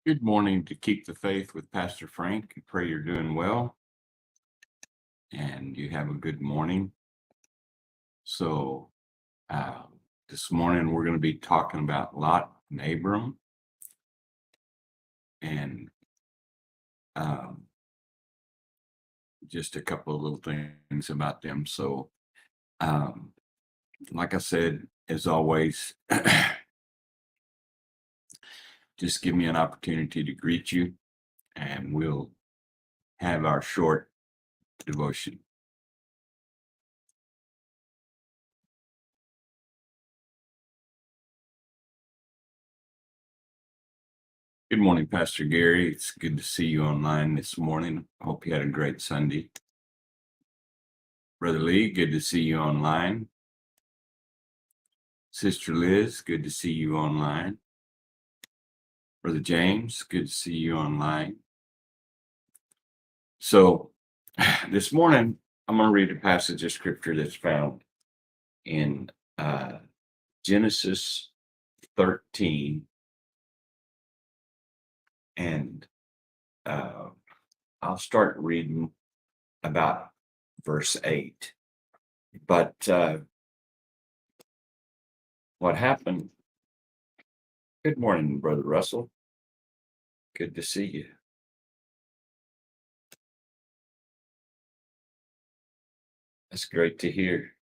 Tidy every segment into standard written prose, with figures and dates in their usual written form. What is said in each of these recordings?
Good morning to Keep the Faith with Pastor Frank. I pray you're doing well and you have a good morning. So, uh, this morning we're going to be talking about Lot and Abram and um, just a couple of little things about them. So, um, like I said, as always, just give me an opportunity to greet you and we'll have our short devotion. Good morning, Pastor Gary. It's good to see you online this morning. I hope you had a great Sunday. Brother Lee, good to see you online. Sister Liz, good to see you online. Brother James, good to see you online. So this morning, I'm going to read a passage of scripture that's found in Genesis 13. And I'll start reading about verse 8. But what happened? Good morning, Brother Russell. Good to see you. That's great to hear.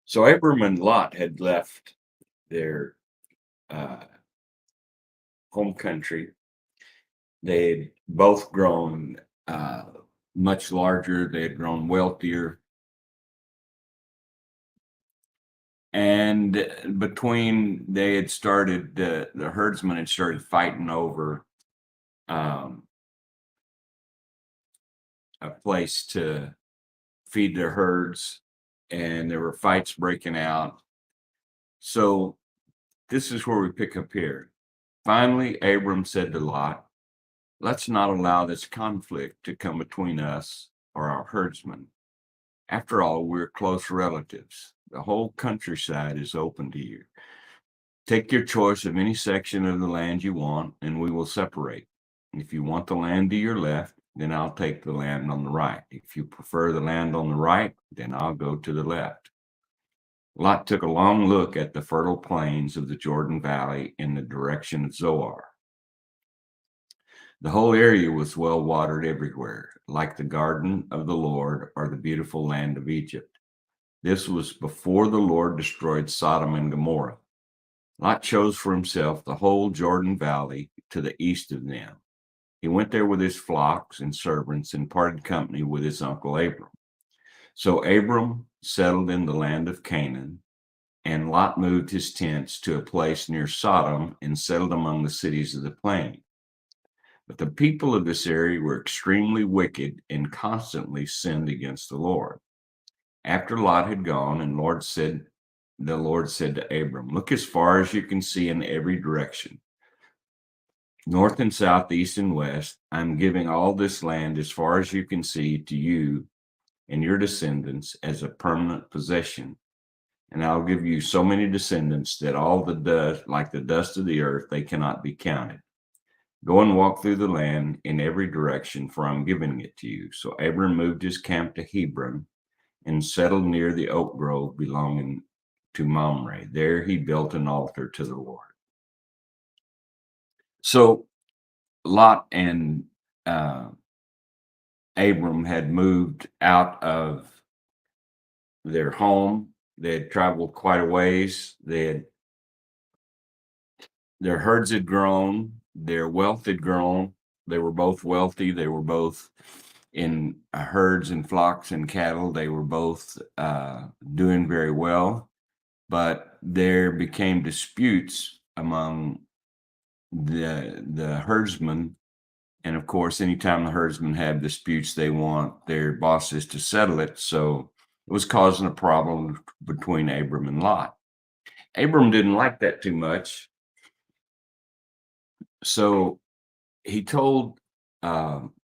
So Abram and Lot had left their home country. They had both grown much larger. They had grown wealthier. And they had started, the herdsmen had started fighting over a place to feed their herds, and there were fights breaking out. So this is where we pick up here. Finally, Abram said to Lot, "Let's not allow this conflict to come between us or our herdsmen. After all, we're close relatives. The whole countryside is open to you. Take your choice of any section of the land you want, and we will separate. If you want the land to your left, then I'll take the land on the right. If you prefer the land on the right, then I'll go to the left." Lot took a long look at the fertile plains of the Jordan Valley in the direction of Zoar. The whole area was well watered everywhere, like the garden of the Lord or the beautiful land of Egypt. This was before the Lord destroyed Sodom and Gomorrah. Lot chose for himself the whole Jordan Valley to the east of them. He went there with his flocks and servants and parted company with his uncle Abram. So Abram settled in the land of Canaan, and Lot moved his tents to a place near Sodom and settled among the cities of the plain. But the people of this area were extremely wicked and constantly sinned against the Lord. After Lot had gone, and the Lord said to Abram, "Look as far as you can see in every direction, north and south, east and west. I'm giving all this land as far as you can see to you and your descendants as a permanent possession. And I'll give you so many descendants that all the dust, like the dust of the earth, they cannot be counted. Go and walk through the land in every direction, for I'm giving it to you." So Abram moved his camp to Hebron and settled near the oak grove belonging to Mamre. There he built an altar to the Lord. So Lot and Abram had moved out of their home. They had traveled quite a ways. Their herds had grown, their wealth had grown. They were both wealthy. They were both in herds and flocks and cattle. They were both doing very well, but there became disputes among the herdsmen. And of course, anytime the herdsmen have disputes, they want their bosses to settle it. So it was causing a problem between Abram and Lot. Abram didn't like that too much. So he told um,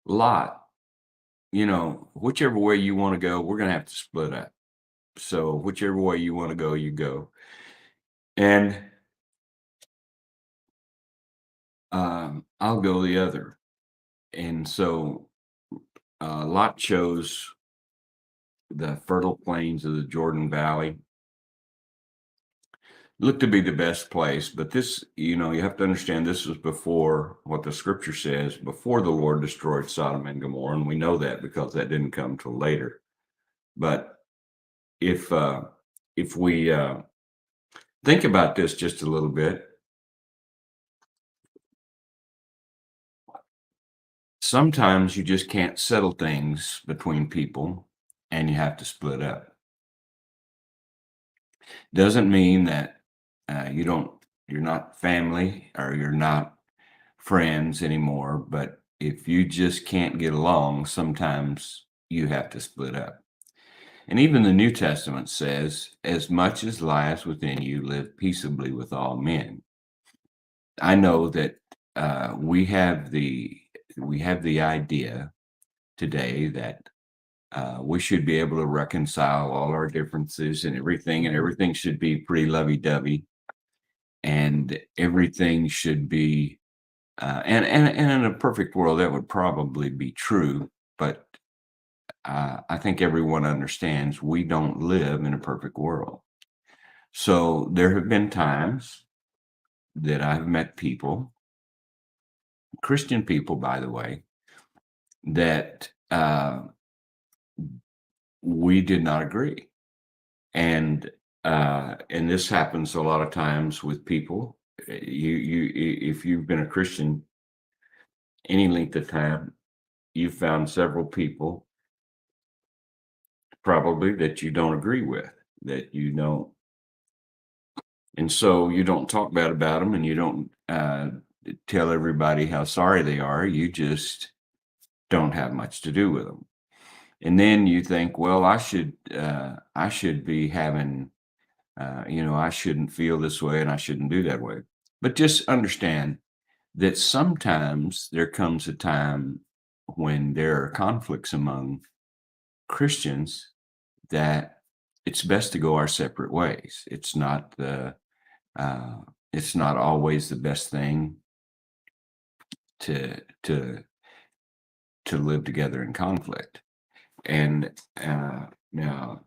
Lot, whichever way you want to go, we're going to have to split up. So whichever way you want to go, you go. And I'll go the other. And so Lot chose the fertile plains of the Jordan Valley. Looked to be the best place, but this, you have to understand this was before what the scripture says, before the Lord destroyed Sodom and Gomorrah. And we know that because that didn't come till later. But if we think about this just a little bit, sometimes you just can't settle things between people and you have to split up. Doesn't mean that you're not family or you're not friends anymore, but if you just can't get along, sometimes you have to split up. And even the New Testament says, as much as lies within you, live peaceably with all men. I know that we have the idea today that we should be able to reconcile all our differences and everything should be pretty lovey-dovey, and everything should be and in a perfect world that would probably be true, but I think everyone understands we don't live in a perfect world. So there have been times that I've met people, Christian people, by the way, that we did not agree. And this happens a lot of times with people. If you've been a Christian any length of time, you've found several people probably that you don't agree with, that you don't, and so you don't talk bad about them, and you don't tell everybody how sorry they are. You just don't have much to do with them. And then you think, well, I should be having, I shouldn't feel this way and I shouldn't do that way. But just understand that sometimes there comes a time when there are conflicts among Christians that it's best to go our separate ways. Uh, it's not always the best thing to to to live together in conflict. And now,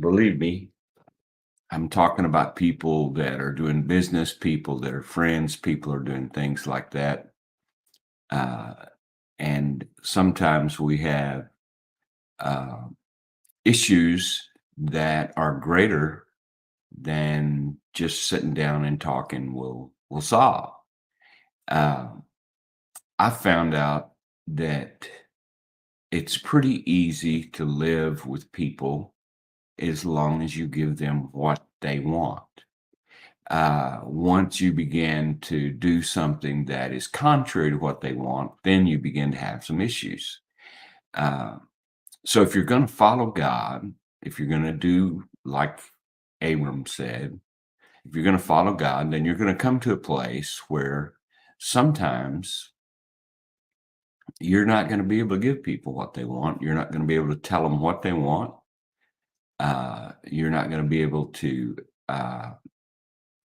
believe me, I'm talking about people that are doing business, people that are friends, people are doing things like that. Uh, and sometimes we have uh, issues that are greater than just sitting down and talking will solve. Uh, I found out that it's pretty easy to live with people as long as you give them what they want. Once you begin to do something that is contrary to what they want, then you begin to have some issues. Uh, so if you're going to follow God, if you're going to do like Abram said, if you're going to follow God, then you're going to come to a place where sometimes you're not going to be able to give people what they want. You're not going to be able to tell them what they want. You're not going to be able to uh,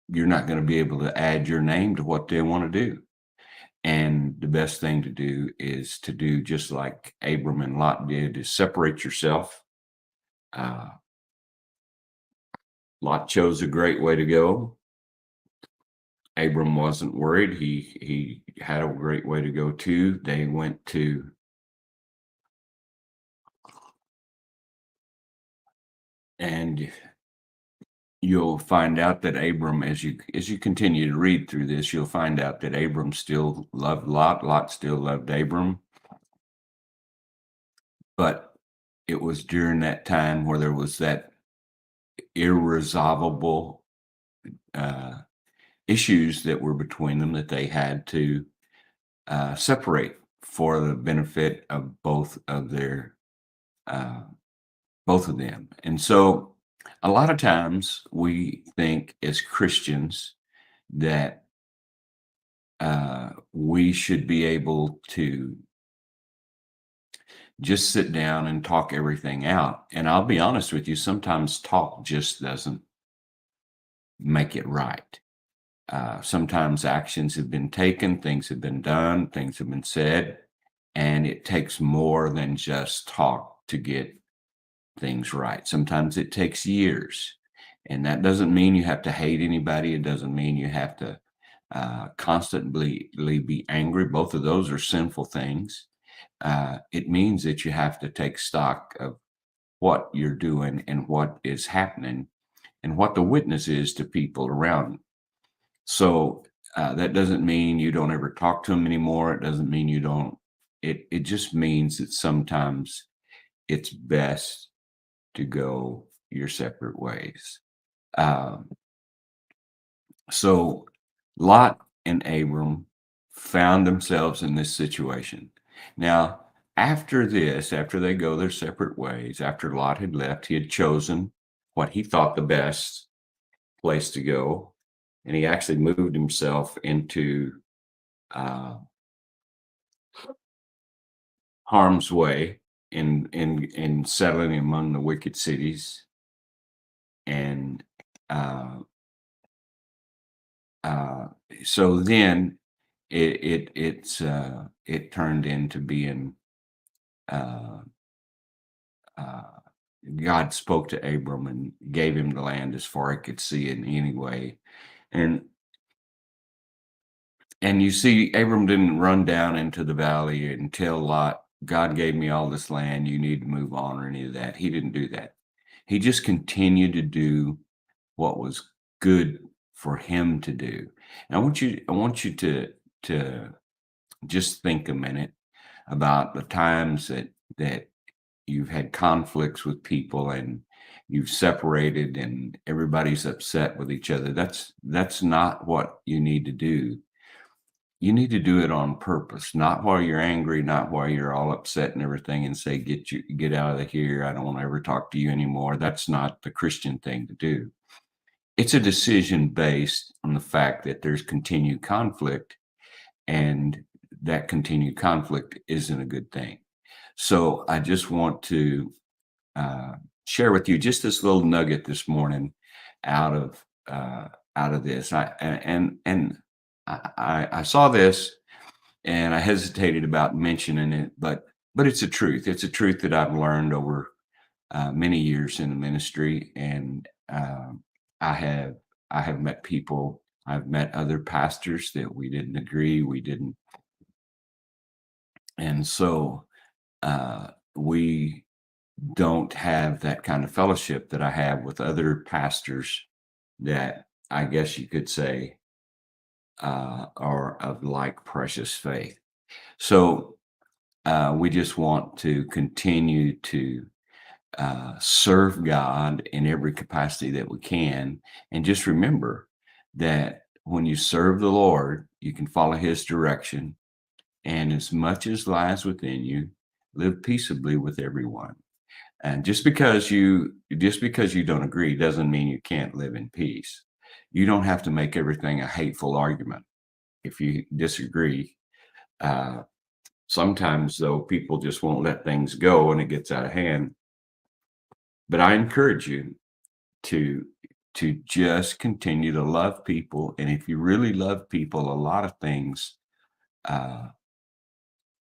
you're not going to be able to add your name to what they want to do. And the best thing to do is to do just like Abram and Lot did, is separate yourself. Uh, Lot chose a great way to go. Abram wasn't worried. He had a great way to go too. They went to, and you'll find out that Abram, as you continue to read through this, you'll find out that Abram still loved Lot. Lot still loved Abram. But it was during that time where there was that irresolvable uh, issues that were between them that they had to separate for the benefit of uh, both of them. And so a lot of times we think as Christians that we should be able to just sit down and talk everything out. And I'll be honest with you, sometimes talk just doesn't make it right. Sometimes actions have been taken, things have been done, things have been said, and it takes more than just talk to get things right. Sometimes it takes years. And that doesn't mean you have to hate anybody. It doesn't mean you have to constantly be angry. Both of those are sinful things. It means that you have to take stock of what you're doing and what is happening and what the witness is to people around you. So that doesn't mean you don't ever talk to them anymore. It doesn't mean you don't. It just means that sometimes it's best to go your separate ways. Um, so Lot and Abram found themselves in this situation. Now, after this, after they go their separate ways, after Lot had left, he had chosen what he thought the best place to go, and he actually moved himself into uh, harm's way in settling among the wicked cities, and uh, uh, so then it turned into being uh, uh, God spoke to Abram and gave him the land as far as he could see it anyway. And you see, Abram didn't run down into the valley and tell Lot, God gave me all this land, you need to move on, or any of that. He didn't do that. He just continued to do what was good for him to do. And I want you to just think a minute about the times that you've had conflicts with people and you've separated and everybody's upset with each other. That's not what you need to do. You need to do it on purpose, not while you're angry, not while you're all upset and everything and say, get out of here. I don't want to ever talk to you anymore. That's not the Christian thing to do. It's a decision based on the fact that there's continued conflict, and that continued conflict isn't a good thing. So I just want to uh, share with you just this little nugget this morning out of this. I saw this and I hesitated about mentioning it, but it's a truth. It's a truth that I've learned over many years in the ministry, and I have met people. I've met other pastors that we didn't agree. We didn't, and so we don't have that kind of fellowship that I have with other pastors that I guess you could say are of like precious faith. So we just want to continue to serve God in every capacity that we can. And just remember that when you serve the Lord, you can follow his direction. And as much as lies within you, live peaceably with everyone. And just because you don't agree doesn't mean you can't live in peace. You don't have to make everything a hateful argument if you disagree. Uh, Sometimes, though, people just won't let things go and it gets out of hand. But I encourage you to just continue to love people. And if you really love people, a lot of things uh,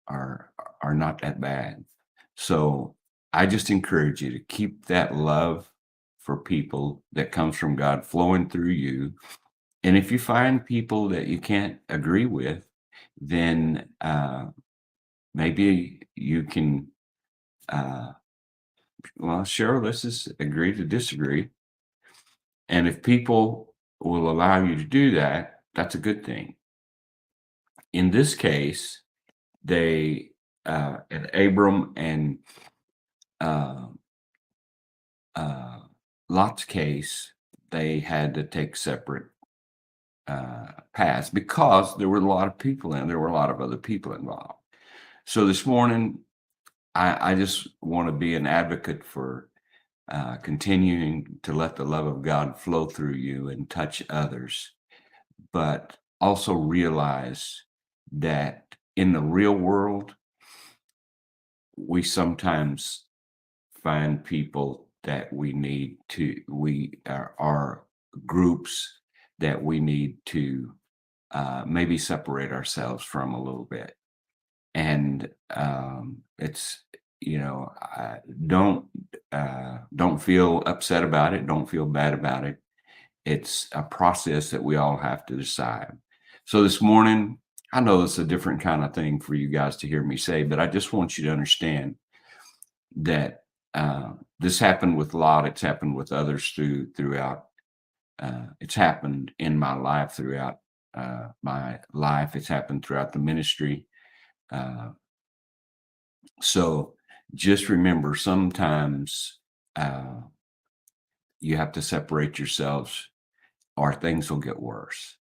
are not that bad. So I just encourage you to keep that love for people that comes from God flowing through you. And if you find people that you can't agree with, then maybe you can, well, sure, let's just agree to disagree. And if people will allow you to do that, that's a good thing. In this case, they, in Abram and uh, uh, Lot's case, they had to take separate paths because there were a lot of people and there were a lot of other people involved. So this morning, I just want to be an advocate for continuing to let the love of God flow through you and touch others, but also realize that in the real world, we sometimes find people that we are groups that we need to maybe separate ourselves from a little bit. And it's, don't don't feel upset about it. Don't feel bad about it. It's a process that we all have to decide. So this morning, I know it's a different kind of thing for you guys to hear me say, but I just want you to understand that this happened with Lot. It's happened with others throughout. It's happened in my life throughout my life. It's happened throughout the ministry. Uh, so just remember, sometimes you have to separate yourselves, or things will get worse.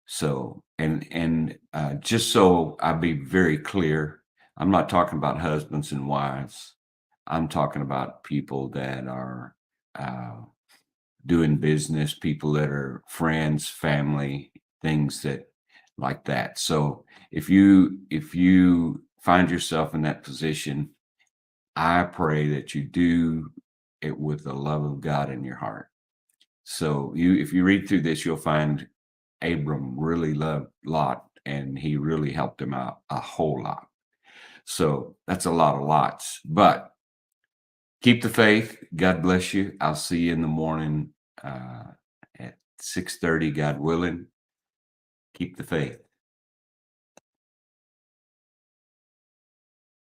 So, and just so I be very clear, I'm not talking about husbands and wives. I'm talking about people that are uh, doing business, people that are friends, family, things that like that. So if you find yourself in that position, I pray that you do it with the love of God in your heart. So if you read through this, you'll find Abram really loved Lot, and he really helped him out a whole lot. So that's a lot of lots, but keep the faith. God bless you. I'll see you in the morning at 6:30, God willing. Keep the faith.